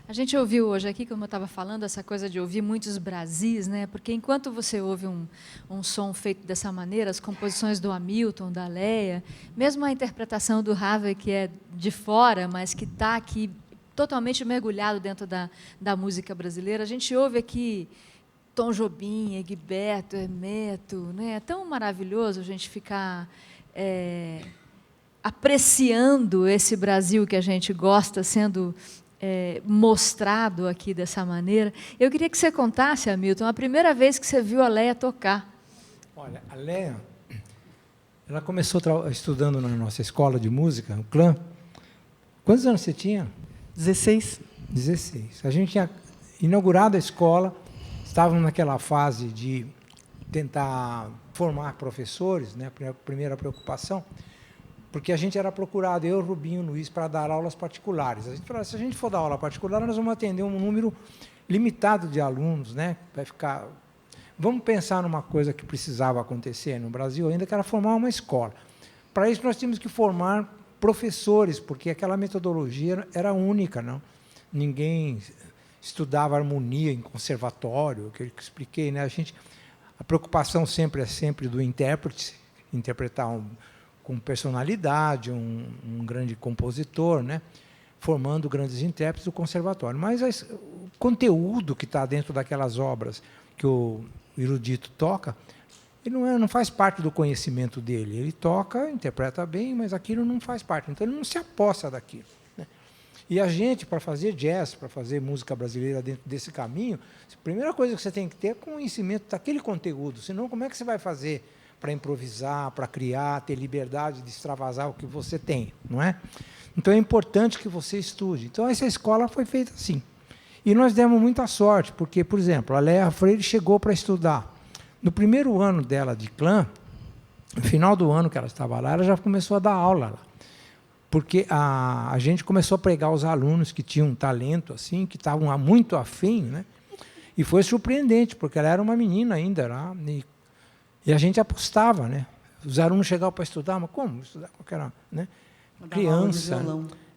A gente ouviu hoje aqui, como eu estava falando, essa coisa de ouvir muitos Brasis, né? Porque enquanto você ouve um som feito dessa maneira, as composições do Hamilton, da Leia, mesmo a interpretação do Harvey, que é de fora, mas que está aqui totalmente mergulhado dentro da música brasileira, a gente ouve aqui Tom Jobim, Egberto, Hermeto, né? É tão maravilhoso a gente ficar apreciando esse Brasil que a gente gosta, sendo mostrado aqui dessa maneira. Eu queria que você contasse, Hamilton, a primeira vez que você viu a Leia tocar. Olha, a Leia, ela começou estudando na nossa escola de música, o clã. Quantos anos você tinha? 16. 16. A gente tinha inaugurado a escola, estávamos naquela fase de tentar formar professores, né, a primeira preocupação, porque a gente era procurado, eu, Rubinho, Luiz, para dar aulas particulares. A gente falava, se a gente for dar aula particular, nós vamos atender um número limitado de alunos, né? Vai ficar... Vamos pensar numa coisa que precisava acontecer no Brasil ainda, que era formar uma escola. Para isso, nós tínhamos que formar professores, porque aquela metodologia era única, não? Ninguém estudava harmonia em conservatório, que eu expliquei, né? A preocupação sempre é do intérprete, interpretar com personalidade, um grande compositor, né? Formando grandes intérpretes do conservatório. Mas o conteúdo que está dentro daquelas obras que o erudito toca, ele não faz parte do conhecimento dele. Ele toca, interpreta bem, mas aquilo não faz parte. Então, ele não se apossa daquilo, né? E a gente, para fazer jazz, para fazer música brasileira dentro desse caminho, a primeira coisa que você tem que ter é conhecimento daquele conteúdo. Senão, como é que você vai fazer para improvisar, para criar, ter liberdade de extravasar o que você tem, não é? Então, é importante que você estude. Então, essa escola foi feita assim. E nós demos muita sorte, porque, por exemplo, a Leia Freire chegou para estudar. No primeiro ano dela de clã, no final do ano que ela estava lá, ela já começou a dar aula lá. Porque a gente começou a pregar os alunos que tinham um talento, assim, que estavam muito afim, né? E foi surpreendente, porque ela era uma menina ainda lá, e a gente apostava, né? Os alunos chegavam para estudar, mas como? Estudar qualquer, né? Criança.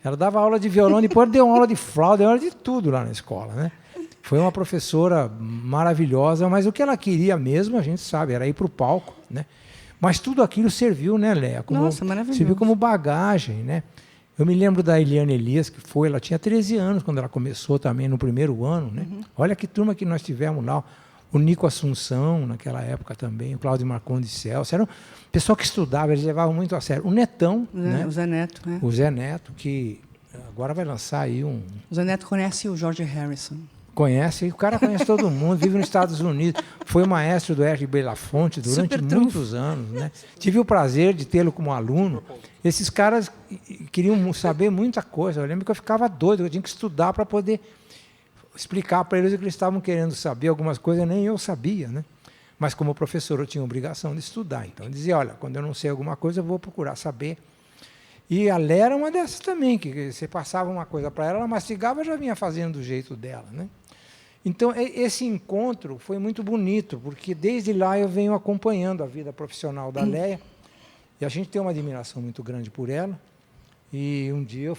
Ela dava aula de violão, depois deu aula de flauta, deu aula de tudo lá na escola, né? Foi uma professora maravilhosa, mas o que ela queria mesmo, a gente sabe, era ir para o palco, né? Mas tudo aquilo serviu, né, Leia? Nossa, maravilhoso. Serviu como bagagem, né? Eu me lembro da Eliane Elias, que foi, ela tinha 13 anos quando ela começou também, no primeiro ano, né? Olha que turma que nós tivemos lá. O Nico Assunção, naquela época também, o Cláudio Marcondes Celso. Era um pessoal que estudava, eles levavam muito a sério. O Netão, né? O Zé Neto, né? O Zé Neto, que agora vai lançar aí um... O Zé Neto conhece o George Harrison. Conhece, o cara conhece todo mundo, vive nos Estados Unidos, foi maestro do Hervé Belafonte durante muitos anos, né? Tive o prazer de tê-lo como aluno. Esses caras queriam saber muita coisa. Eu lembro que eu ficava doido, eu tinha que estudar para poder explicar para eles o que eles estavam querendo saber, algumas coisas nem eu sabia, né? Mas como professor eu tinha a obrigação de estudar. Então eu dizia, olha, quando eu não sei alguma coisa eu vou procurar saber. E a Léa era uma dessas também, que você passava uma coisa para ela, ela mastigava e já vinha fazendo do jeito dela, né? Então, esse encontro foi muito bonito, porque desde lá eu venho acompanhando a vida profissional da Léa, e a gente tem uma admiração muito grande por ela. E um dia eu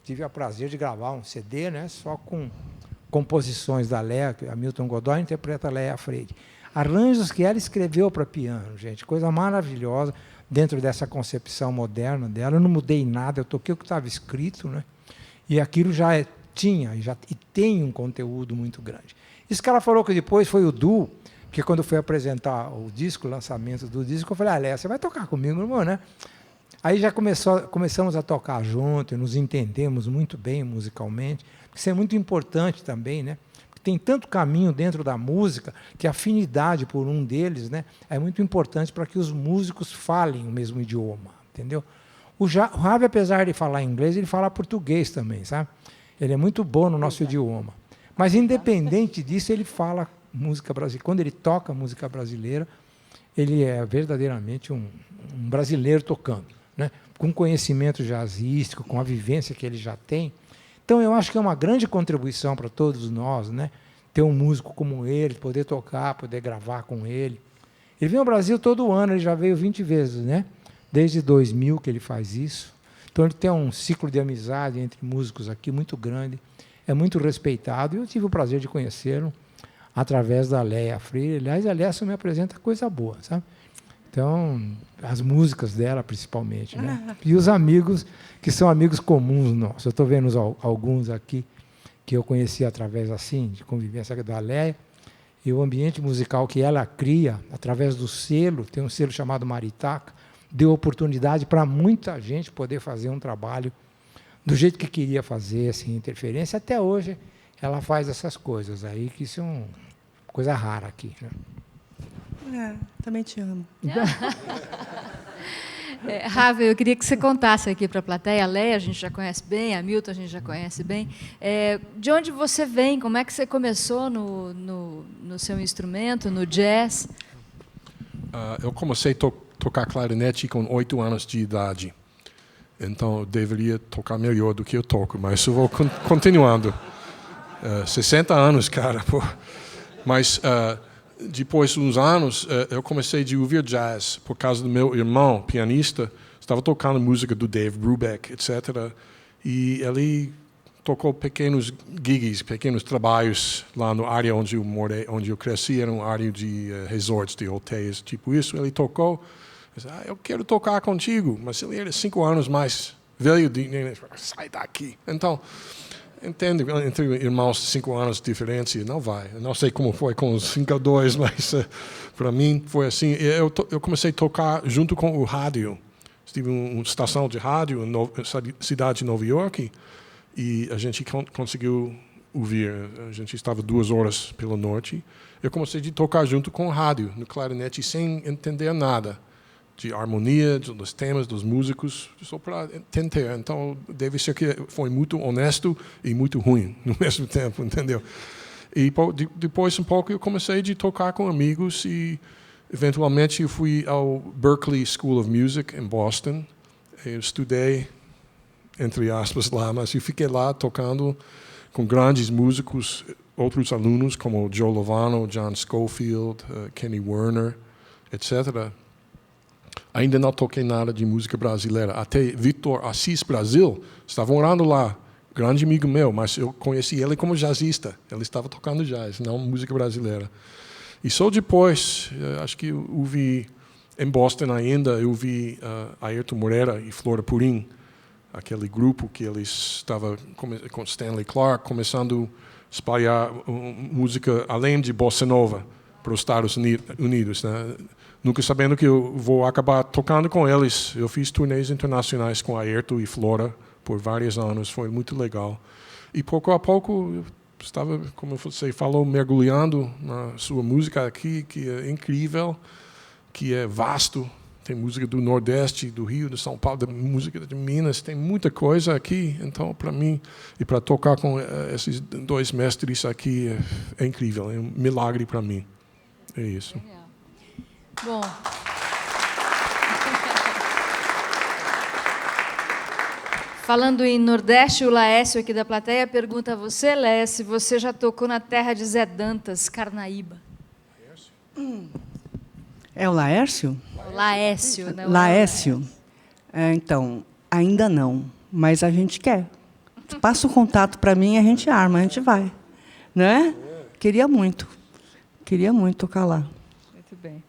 tive o prazer de gravar um CD, né, só com composições da Léa, que a Hamilton Godoy interpreta a Léa Freire. Arranjos que ela escreveu para piano, gente, coisa maravilhosa, dentro dessa concepção moderna dela. Eu não mudei nada, eu toquei o que estava escrito, né, e aquilo já tinha e tem um conteúdo muito grande. Isso que ela falou que depois foi o duo, que quando foi apresentar o disco, o lançamento do disco, eu falei, Léa, você vai tocar comigo, irmão, né? Aí já começamos a tocar junto, e nos entendemos muito bem musicalmente, isso é muito importante também, né? Porque tem tanto caminho dentro da música, que a afinidade por um deles, né, é muito importante para que os músicos falem o mesmo idioma, entendeu? O Ravi, apesar de falar inglês, ele fala português também, sabe? Ele é muito bom no nosso idioma. Mas, independente disso, ele fala música brasileira. Quando ele toca música brasileira, ele é verdadeiramente um brasileiro tocando, né? Com conhecimento jazzístico, com a vivência que ele já tem. Então, eu acho que é uma grande contribuição para todos nós, né? Ter um músico como ele, poder tocar, poder gravar com ele. Ele vem ao Brasil todo ano, ele já veio 20 vezes, né? Desde 2000 que ele faz isso. Então, ele tem um ciclo de amizade entre músicos aqui muito grande. é muito respeitado, e eu tive o prazer de conhecê-lo através da Léia Freire. Aliás, a Léia só me apresenta coisa boa, sabe? Então, as músicas dela, principalmente, né? E os amigos, que são amigos comuns nossos. Eu estou vendo alguns aqui que eu conheci através, assim, de convivência da Léia, e o ambiente musical que ela cria, através do selo, tem um selo chamado Maritaca, deu oportunidade para muita gente poder fazer um trabalho do jeito que queria fazer, sem interferência. Até hoje, ela faz essas coisas aí, que são coisa rara aqui, né? Também te amo. Ravel, eu queria que você contasse aqui para a plateia. A Léia a gente já conhece bem, a Milton a gente já conhece bem. De onde você vem? Como é que você começou no seu instrumento, no jazz? Eu comecei a tocar clarinete com 8 anos de idade. Então, eu deveria tocar melhor do que eu toco, mas eu vou continuando. 60 anos, cara. Pô. Mas, depois de uns anos, eu comecei a ouvir jazz por causa do meu irmão, pianista, estava tocando música do Dave Brubeck, etc. E ele tocou pequenos gigs, pequenos trabalhos lá na área onde eu morei, onde eu cresci, era uma área de resorts, de hotéis, tipo isso. Ele tocou, disse, eu quero tocar contigo, mas ele era 5 anos mais velho, sai daqui. Então, entende, entre irmãos de 5 anos de diferença, não vai. Eu não sei como foi com os 5 a 2, mas para mim foi assim. Eu comecei a tocar junto com o rádio. Tive uma estação de rádio na cidade de Nova York e a gente conseguiu ouvir. A gente estava 2 horas pelo norte. Eu comecei a tocar junto com o rádio, no clarinete, sem entender nada de harmonia, dos temas, dos músicos, só para tentar. Então, deve ser que foi muito honesto e muito ruim no mesmo tempo, entendeu? E depois, um pouco, eu comecei a tocar com amigos e, eventualmente, eu fui ao Berklee School of Music, em Boston. Eu estudei, entre aspas, lá, mas eu fiquei lá tocando com grandes músicos, outros alunos, como Joe Lovano, John Scofield, Kenny Werner, etc., ainda não toquei nada de música brasileira. Até Victor Assis Brasil estava morando lá, grande amigo meu, mas eu conheci ele como jazzista. Ele estava tocando jazz, não música brasileira. E só depois, acho que eu vi em Boston ainda, eu vi Ayrton Moreira e Flora Purim, aquele grupo que eles estavam com Stanley Clarke, começando a espalhar música além de bossa nova para os Estados Unidos, né? Nunca sabendo que eu vou acabar tocando com eles. Eu fiz turnês internacionais com Ayrton e Flora por vários anos, foi muito legal. E pouco a pouco eu estava, como você falou, mergulhando na sua música aqui, que é incrível, que é vasto. Tem música do Nordeste, do Rio, de São Paulo, da música de Minas, tem muita coisa aqui. Então, para mim, e para tocar com esses 2 mestres aqui, é incrível, é um milagre para mim. É isso. Bom. Falando em Nordeste, o Laércio aqui da plateia pergunta a você, Léia, se você já tocou na terra de Zé Dantas, Carnaíba. É o Laércio? O Laércio, né? Laércio? Então, ainda não, mas a gente quer. Passa o contato para mim e a gente arma, a gente vai. Né? Queria muito tocar lá. Muito bem.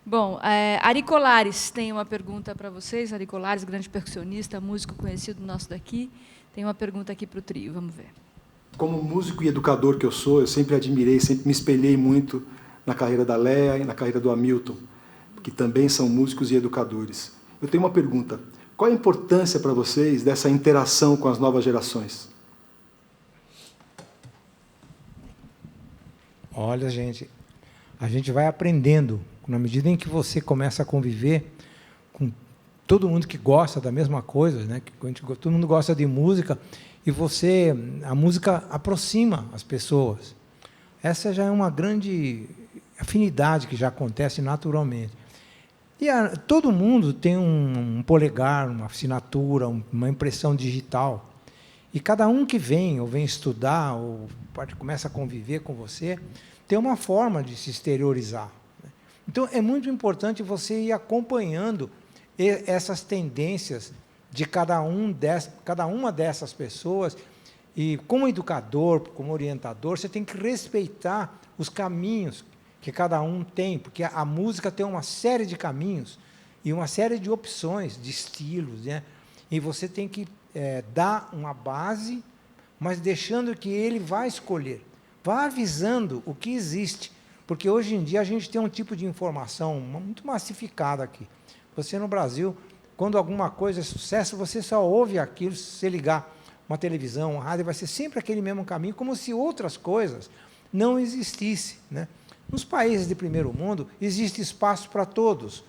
Bom, Ari Colares tem uma pergunta para vocês. Ari Colares, grande percussionista, músico conhecido nosso daqui, tem uma pergunta aqui para o trio. Vamos ver. Como músico e educador que eu sou, eu sempre admirei, sempre me espelhei muito na carreira da Léia e na carreira do Hamilton, que também são músicos e educadores. Eu tenho uma pergunta. Qual a importância para vocês dessa interação com as novas gerações? Olha, gente, a gente vai aprendendo. Na medida em que você começa a conviver com todo mundo que gosta da mesma coisa, né? Todo mundo gosta de música, e a música aproxima as pessoas. Essa já é uma grande afinidade que já acontece naturalmente. E todo mundo tem um polegar, uma assinatura, uma impressão digital. E cada um que vem, ou vem estudar, ou começa a conviver com você, tem uma forma de se exteriorizar. Então, é muito importante você ir acompanhando essas tendências de cada uma dessas pessoas E como educador, como orientador, você tem que respeitar os caminhos que cada um tem, porque a música tem uma série de caminhos e uma série de opções, de estilos, né? E você tem que dar uma base, mas deixando que ele vá escolher. Vá avisando o que existe, porque hoje em dia a gente tem um tipo de informação muito massificada aqui. Você no Brasil, quando alguma coisa é sucesso, você só ouve aquilo se você ligar uma televisão, uma rádio, vai ser sempre aquele mesmo caminho, como se outras coisas não existissem, né? Nos países de primeiro mundo, existe espaço para todos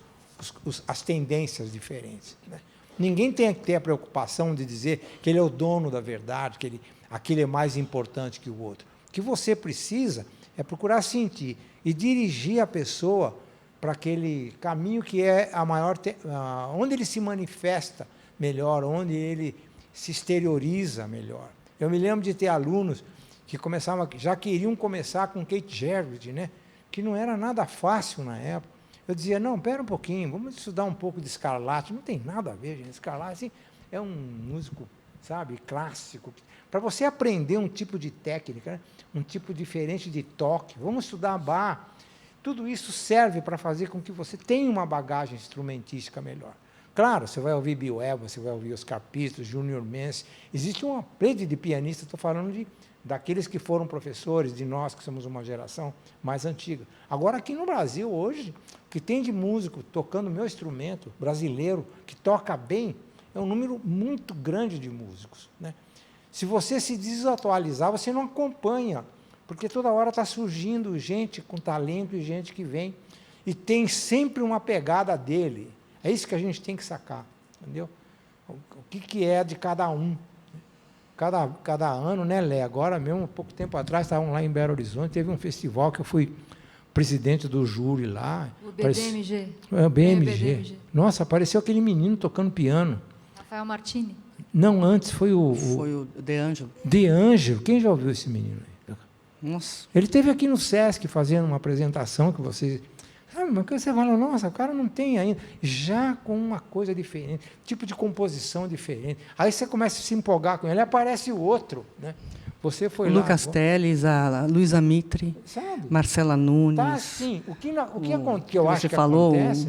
as tendências diferentes, né? Ninguém tem que ter a preocupação de dizer que ele é o dono da verdade, que aquele é mais importante que o outro. O que você precisa é procurar sentir e dirigir a pessoa para aquele caminho que é a maior, onde ele se manifesta melhor, onde ele se exterioriza melhor. Eu me lembro de ter alunos que já queriam começar com Keith Jarrett, né? Que não era nada fácil na época. Eu dizia, não, espera um pouquinho, vamos estudar um pouco de Scarlatti. Não tem nada a ver, gente. Scarlatti é um músico, sabe, clássico. Para você aprender um tipo de técnica, né? Um tipo diferente de toque, vamos estudar Bach. Tudo isso serve para fazer com que você tenha uma bagagem instrumentística melhor. Claro, você vai ouvir Bill Evans, você vai ouvir Oscar Pistorius, Junior Mendes. Existe uma rede de pianistas, estou falando daqueles que foram professores, de nós que somos uma geração mais antiga. Agora, aqui no Brasil, hoje, o que tem de músico tocando meu instrumento, brasileiro, que toca bem, é um número muito grande de músicos, né? Se você se desatualizar, você não acompanha, porque toda hora está surgindo gente com talento e gente que vem, e tem sempre uma pegada dele. É isso que a gente tem que sacar, entendeu? O que é de cada um. Cada ano, né, Lé? Agora mesmo, pouco tempo atrás, estavam lá em Belo Horizonte, teve um festival que eu fui presidente do júri lá. O BDMG. O BMG. Nossa, apareceu aquele menino tocando piano. Rafael Martini. Não, antes foi Foi o De Angelo. De Angelo. Quem já ouviu esse menino aí? Nossa. Ele esteve aqui no Sesc fazendo uma apresentação que vocês... Sabe, mas que você fala, nossa, o cara não tem ainda. Já com uma coisa diferente, tipo de composição diferente. Aí você começa a se empolgar com ele, aparece o outro, né? Você foi lá... Lucas Teles, a Luísa Mitre, sabe? Marcela Nunes. Tá, sim. O que eu acho você que falou, acontece...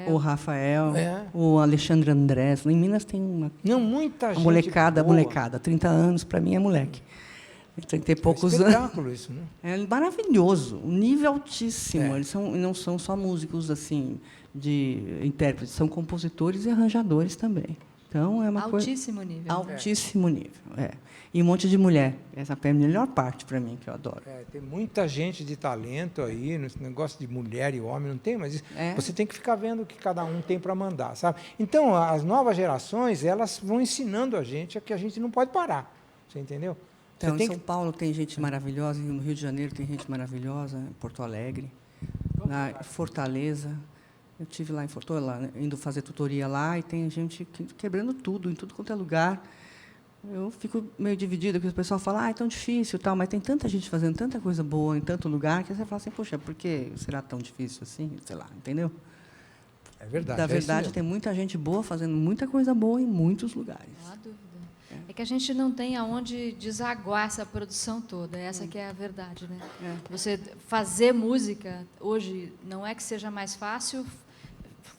O Rafael, É. o Alexandre Andrés. Em Minas tem uma muita gente molecada. 30 anos, para mim, é moleque. 30 e poucos anos. Espetáculo isso, né? É maravilhoso, um nível altíssimo. É. Eles não são só músicos assim de intérpretes, são compositores e arranjadores também. Então é uma Altíssimo coisa nível. altíssimo nível. É. E um monte de mulher. Essa é a melhor parte para mim que eu adoro. Tem muita gente de talento aí, nesse negócio de mulher e homem, não tem, mas você tem que ficar vendo o que cada um tem para mandar, sabe? Então, as novas gerações, elas vão ensinando a gente que a gente não pode parar, você entendeu? Então, em São Paulo tem gente maravilhosa, no Rio de Janeiro tem gente maravilhosa, em Porto Alegre, na Fortaleza. Eu estive lá em Fortaleza, indo fazer tutoria lá, e tem gente quebrando tudo, em tudo quanto é lugar. Eu fico meio dividida, porque o pessoal fala, é tão difícil, tal, mas tem tanta gente fazendo tanta coisa boa em tanto lugar, que você fala assim, poxa, por que será tão difícil assim? Sei lá, entendeu? É verdade. Da verdade, tem muita gente boa fazendo muita coisa boa em muitos lugares. Não há dúvida. É que a gente não tem aonde desaguar essa produção toda, essa que é a verdade, né? Você fazer música hoje não é que seja mais fácil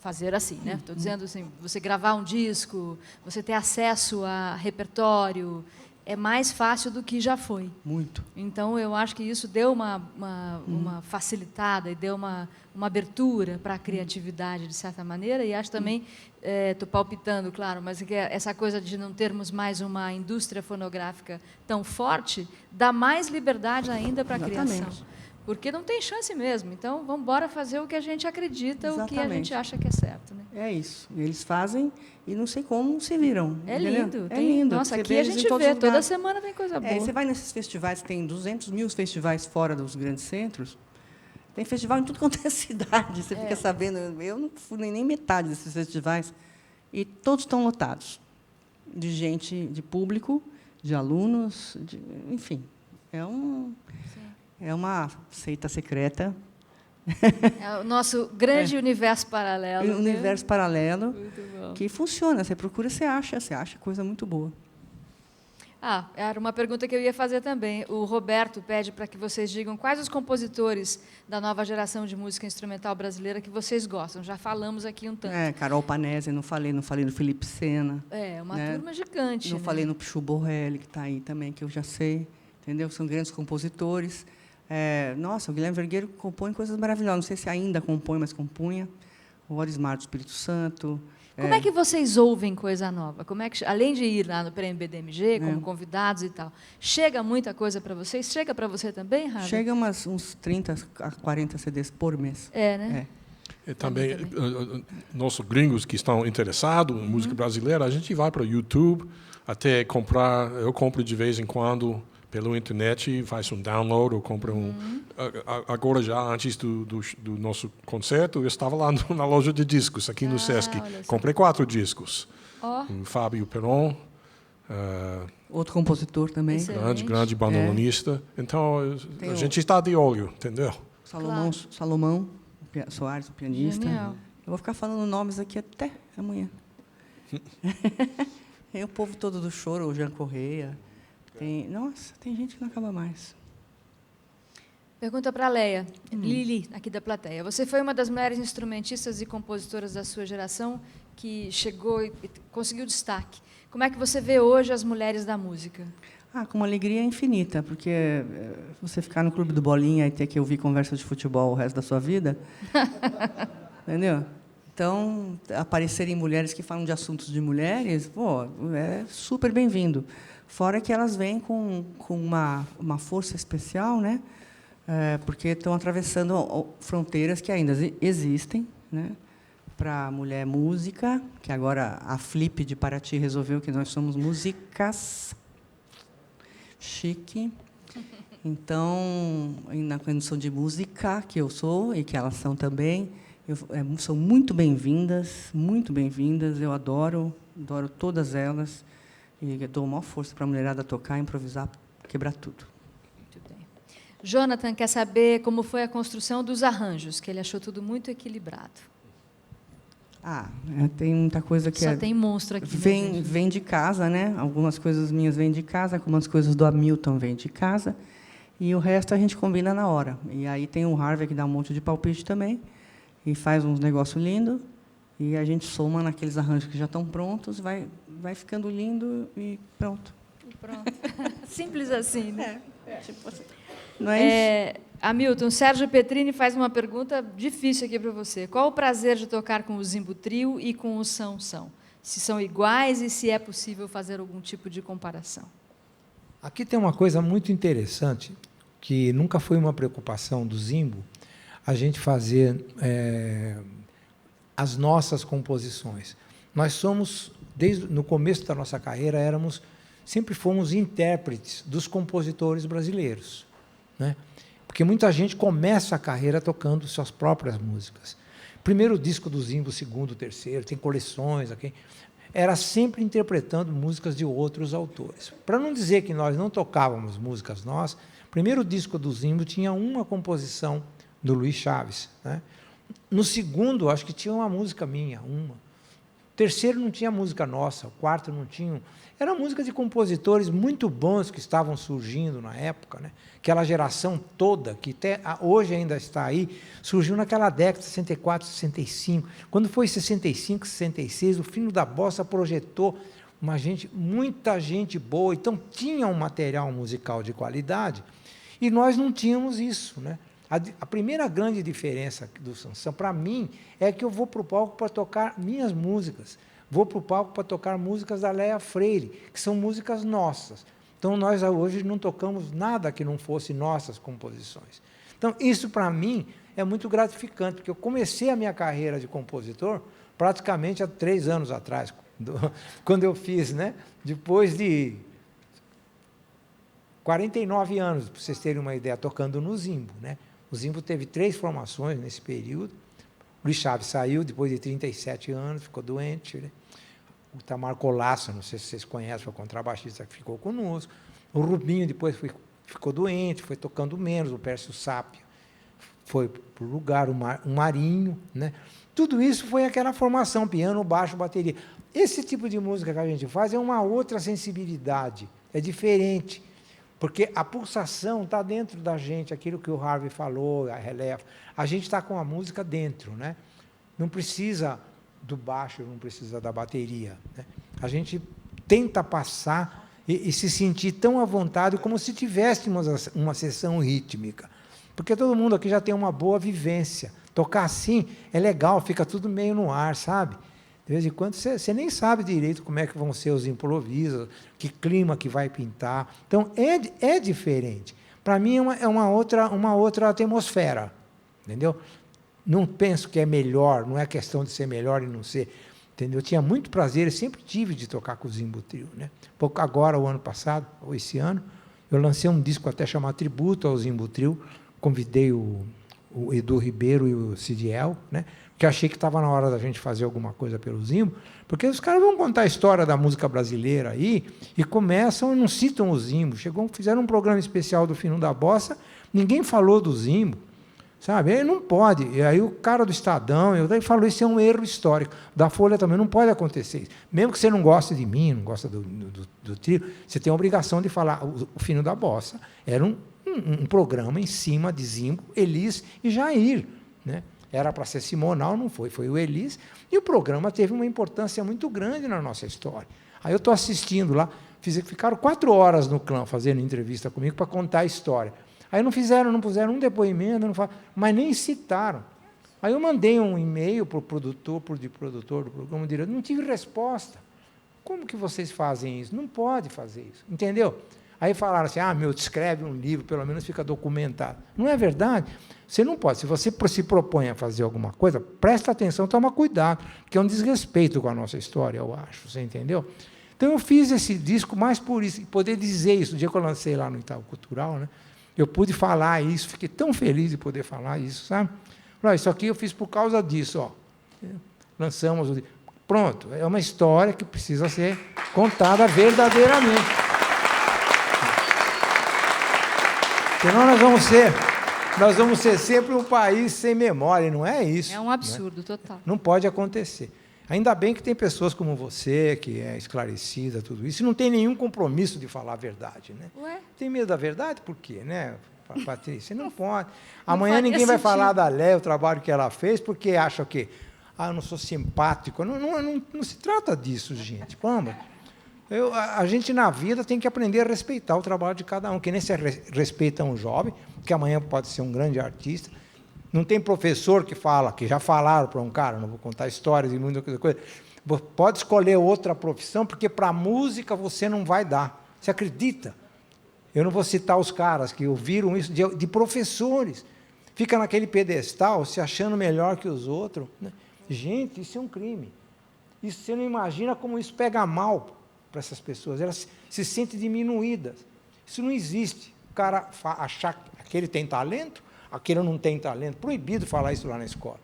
fazer assim, né? Estou dizendo assim, você gravar um disco, você ter acesso a repertório, é mais fácil do que já foi. Muito. Então, eu acho que isso deu uma facilitada e deu uma abertura para a criatividade, de certa maneira, e acho também, estou palpitando, claro, mas é que essa coisa de não termos mais uma indústria fonográfica tão forte, dá mais liberdade ainda para a criação. Porque não tem chance mesmo. Então, vamos embora fazer o que a gente acredita, o que a gente acha que é certo, né? É isso. Eles fazem e não sei como se viram. É entendeu? lindo. É lindo. Nossa, Você aqui a gente vê, toda semana tem coisa boa. Você vai nesses festivais, tem 200 mil festivais fora dos grandes centros, tem festival em tudo quanto é cidade, você fica sabendo. Eu não fui nem metade desses festivais, e todos estão lotados, de gente, de público, de alunos, enfim. É uma seita secreta. É o nosso grande universo paralelo. Um universo paralelo Muito bom. que funciona. Você procura, você acha coisa muito boa. Era uma pergunta que eu ia fazer também. O Roberto pede para que vocês digam quais os compositores da nova geração de música instrumental brasileira que vocês gostam. Já falamos aqui um tanto. Carol Panese, não falei no Felipe Sena. Uma turma gigante. Não falei no Pichu Borrelli, que está aí também, que eu já sei. Entendeu? São grandes compositores. Nossa, o Guilherme Vergueiro compõe coisas maravilhosas. Não sei se ainda compõe, mas compunha. O Orismar do Espírito Santo. Como é que vocês ouvem coisa nova? Como é que, além de ir lá no Prêmio BDMG, como convidados e tal, chega muita coisa para vocês? Chega para você também, Ravi? Chega uns 30 a 40 CDs por mês. Né? E também, nossos gringos que estão interessados em música brasileira, a gente vai para o YouTube, até comprar, eu compro de vez em quando pela internet, faz um download, ou compra agora já, antes do nosso concerto, eu estava lá na loja de discos, aqui no Sesc. Comprei 4 discos. O Fábio Peron. Outro compositor também. Grande bandolinista. Então, a gente está de olho, entendeu? Salomão Soares, o pianista. Genial. Eu vou ficar falando nomes aqui até amanhã. Tem o povo todo do choro, o Jean Correia. Tem gente que não acaba mais. Pergunta para a Leia. Lili, aqui da plateia. Você foi uma das mulheres instrumentistas e compositoras da sua geração que chegou e conseguiu destaque. Como é que você vê hoje as mulheres da música? Com uma alegria infinita, porque você ficar no Clube do Bolinha e ter que ouvir conversa de futebol o resto da sua vida, entendeu? Então, aparecerem mulheres que falam de assuntos de mulheres, é super bem-vindo. Fora que elas vêm com uma força especial, né? Porque estão atravessando fronteiras que ainda existem, né? Para a mulher música, que agora a Flip de Paraty resolveu que nós somos músicas. Chique. Então, na condição de música, que eu sou, e que elas são também, são muito bem-vindas, eu adoro todas elas. E dou maior força para a mulherada tocar, improvisar, quebrar tudo. Muito bem. Jonathan quer saber como foi a construção dos arranjos, que ele achou tudo muito equilibrado. Tem muita coisa que Só tem monstro aqui. Vem de casa, né? Algumas coisas minhas vêm de casa, algumas coisas do Hamilton vêm de casa, e o resto a gente combina na hora. E aí tem o Harvey que dá um monte de palpite também, e faz uns negócios lindos, e a gente soma naqueles arranjos que já estão prontos, vai ficando lindo e pronto. Simples assim, né? Tipo assim. Não é isso? Hamilton, Sérgio Petrini faz uma pergunta difícil aqui para você. Qual o prazer de tocar com o Zimbo Trio e com o São São? Se são iguais e se é possível fazer algum tipo de comparação? Aqui tem uma coisa muito interessante, que nunca foi uma preocupação do Zimbo, a gente fazer as nossas composições. Nós somos, desde no começo da nossa carreira, sempre fomos intérpretes dos compositores brasileiros, né? Porque muita gente começa a carreira tocando suas próprias músicas. Primeiro disco do Zimbo, segundo, terceiro, tem coleções aqui. Era sempre interpretando músicas de outros autores. Para não dizer que nós não tocávamos músicas nossas, o primeiro disco do Zimbo tinha uma composição do Luiz Chaves, né? No segundo, acho que tinha uma música minha, uma. O terceiro não tinha música nossa, o quarto não tinha. Era música de compositores muito bons que estavam surgindo na época, né? Aquela geração toda, que até hoje ainda está aí, surgiu naquela década, 64, 65. Quando foi 65, 66, o Fino da Bossa projetou muita gente boa, então tinha um material musical de qualidade, e nós não tínhamos isso, né? A primeira grande diferença do Sansão, para mim, é que eu vou para o palco para tocar minhas músicas. Vou para o palco para tocar músicas da Léa Freire, que são músicas nossas. Então, nós hoje não tocamos nada que não fosse nossas composições. Então, isso, para mim, é muito gratificante, porque eu comecei a minha carreira de compositor praticamente há 3 anos atrás, quando eu fiz, né? Depois de 49 anos, para vocês terem uma ideia, tocando no Zimbo, né? O Zimbo teve 3 formações nesse período. O Luiz Chaves saiu depois de 37 anos, ficou doente, né? O Itamar Colasso, não sei se vocês conhecem, foi o contrabaixista que ficou conosco. O Rubinho depois ficou doente, foi tocando menos. O Pércio Sápio foi para o lugar, o Marinho, né? Tudo isso foi aquela formação, piano, baixo, bateria. Esse tipo de música que a gente faz é uma outra sensibilidade, é diferente. Porque a pulsação está dentro da gente, aquilo que o Harvey falou, a Leia. A gente está com a música dentro, né? Não precisa do baixo, não precisa da bateria, né? A gente tenta passar e se sentir tão à vontade como se tivéssemos uma sessão rítmica. Porque todo mundo aqui já tem uma boa vivência. Tocar assim é legal, fica tudo meio no ar, sabe? De vez em quando você nem sabe direito como é que vão ser os improvisos, que clima que vai pintar. Então, é diferente. Para mim, é uma outra atmosfera. Entendeu? Não penso que é melhor, não é questão de ser melhor e não ser. Entendeu? Eu tinha muito prazer, eu sempre tive de tocar com o Zimbo Trio, né? Agora, o ano passado, ou esse ano, eu lancei um disco até chamado Tributo ao Zimbo Trio, convidei o Edu Ribeiro e o Cidiel, né? Que achei que estava na hora da gente fazer alguma coisa pelo Zimbo, porque os caras vão contar a história da música brasileira aí e começam e não citam o Zimbo. Fizeram um programa especial do Fino da Bossa, ninguém falou do Zimbo, sabe? Ele não pode. E aí o cara do Estadão, ele falou, isso é um erro histórico. Da Folha também não pode acontecer isso. Mesmo que você não goste de mim, não gosta do trio, você tem a obrigação de falar. O Fino da Bossa era um programa em cima de Zimbo, Elis e Jair, né? Era para ser Simonal, não foi. Foi o Elis. E o programa teve uma importância muito grande na nossa história. Aí eu estou assistindo lá, ficaram 4 horas no clã fazendo entrevista comigo para contar a história. Aí não puseram um depoimento, mas nem citaram. Aí eu mandei um e-mail para o produtor do programa, diretor, não tive resposta. Como que vocês fazem isso? Não pode fazer isso, entendeu? Aí falaram assim, escreve um livro, pelo menos fica documentado. Não é verdade? Você não pode. Se você se propõe a fazer alguma coisa, presta atenção, toma cuidado, que é um desrespeito com a nossa história, eu acho. Você entendeu? Então, eu fiz esse disco mais por isso, e poder dizer isso. O dia que eu lancei lá no Itaú Cultural, né, eu pude falar isso, fiquei tão feliz de poder falar isso, sabe? Isso aqui eu fiz por causa disso. Ó. Lançamos o disco. Pronto, é uma história que precisa ser contada verdadeiramente. Senão nós vamos ser sempre um país sem memória, e não é isso. É um absurdo, né? Total. Não pode acontecer. Ainda bem que tem pessoas como você, que é esclarecida, tudo isso, e não tem nenhum compromisso de falar a verdade. Né? Ué? Tem medo da verdade? Por quê? Né, Patrícia? Não pode. Amanhã ninguém vai falar da Léa, o trabalho que ela fez, porque acha que eu não sou simpático. Não se trata disso, gente. Vamos. A gente, na vida, tem que aprender a respeitar o trabalho de cada um, que nem se respeita um jovem, que amanhã pode ser um grande artista. Não tem professor que fala, que já falaram para um cara, não vou contar histórias e muita coisa, pode escolher outra profissão, porque para a música você não vai dar. Você acredita? Eu não vou citar os caras que ouviram isso de professores. Fica naquele pedestal, se achando melhor que os outros. Né? Gente, isso é um crime. Isso, você não imagina como isso pega mal para essas pessoas, elas se sentem diminuídas. Isso não existe. O cara achar que aquele tem talento, aquele não tem talento. Proibido falar isso lá na escola.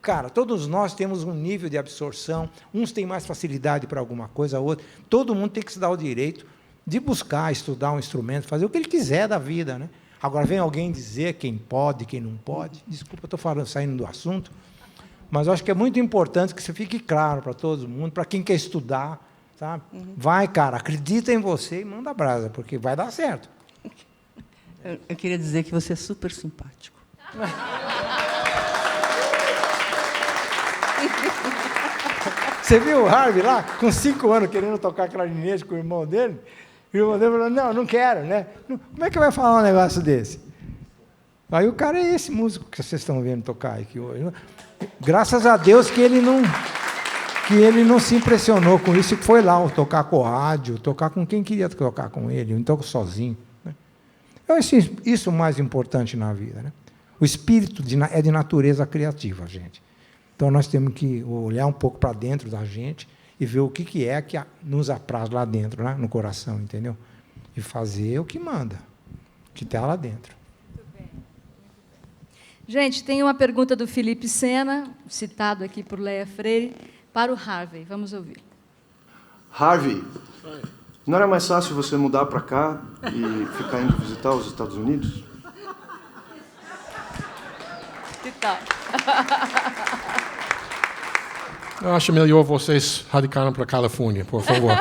Cara, todos nós temos um nível de absorção, uns têm mais facilidade para alguma coisa, outros. Todo mundo tem que se dar o direito de buscar, estudar um instrumento, fazer o que ele quiser da vida. Né? Agora, vem alguém dizer quem pode, quem não pode. Desculpa, estou saindo do assunto, mas eu acho que é muito importante que isso fique claro para todo mundo, para quem quer estudar. Sabe? Vai, cara, acredita em você e manda brasa, porque vai dar certo. Eu queria dizer que você é super simpático. Você viu o Harvey lá, com 5 anos, querendo tocar clarinete com o irmão dele? E o irmão dele falou, não quero, né? Como é que vai falar um negócio desse? Aí o cara é esse músico que vocês estão vendo tocar aqui hoje. Né? Graças a Deus que ele não se impressionou com isso e foi lá tocar com o rádio, tocar com quem queria tocar com ele, não toco sozinho. Né? Eu acho isso o mais importante na vida. Né? O espírito é de natureza criativa, gente. Então, nós temos que olhar um pouco para dentro da gente e ver o que é que nos apraz lá dentro, né? No coração, entendeu? E fazer o que manda, que está lá dentro. Muito bem. Gente, tem uma pergunta do Felipe Sena, citado aqui por Leia Freire, para o Harvey. Vamos ouvir. Harvey, não era mais fácil você mudar para cá e ficar indo visitar os Estados Unidos? Que tal? Eu acho melhor vocês radicarem para a Califórnia, por favor.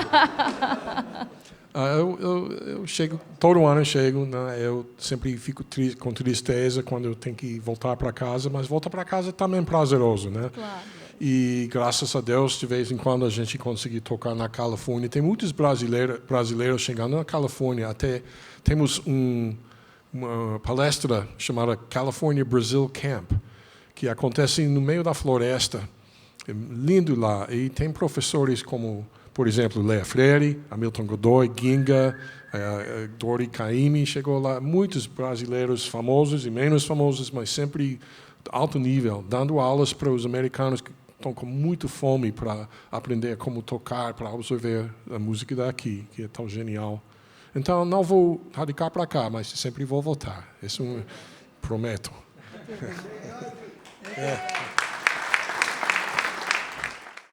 Eu chego, todo ano eu chego, né? Eu sempre fico com tristeza quando eu tenho que voltar para casa, mas voltar para casa também é prazeroso, né? Claro. E graças a Deus, de vez em quando a gente consegue tocar na Califórnia. Tem muitos brasileiros chegando na Califórnia. Até temos uma palestra chamada California Brazil Camp, que acontece no meio da floresta. É lindo lá. E tem professores como, por exemplo, Léa Freire, Hamilton Godoy, Ginga, Dori Caymmi, chegou lá. Muitos brasileiros famosos e menos famosos, mas sempre alto nível, dando aulas para os americanos que estão com muito fome para aprender como tocar, para absorver a música daqui, que é tão genial. Então, não vou radicar para cá, mas sempre vou voltar. Isso prometo.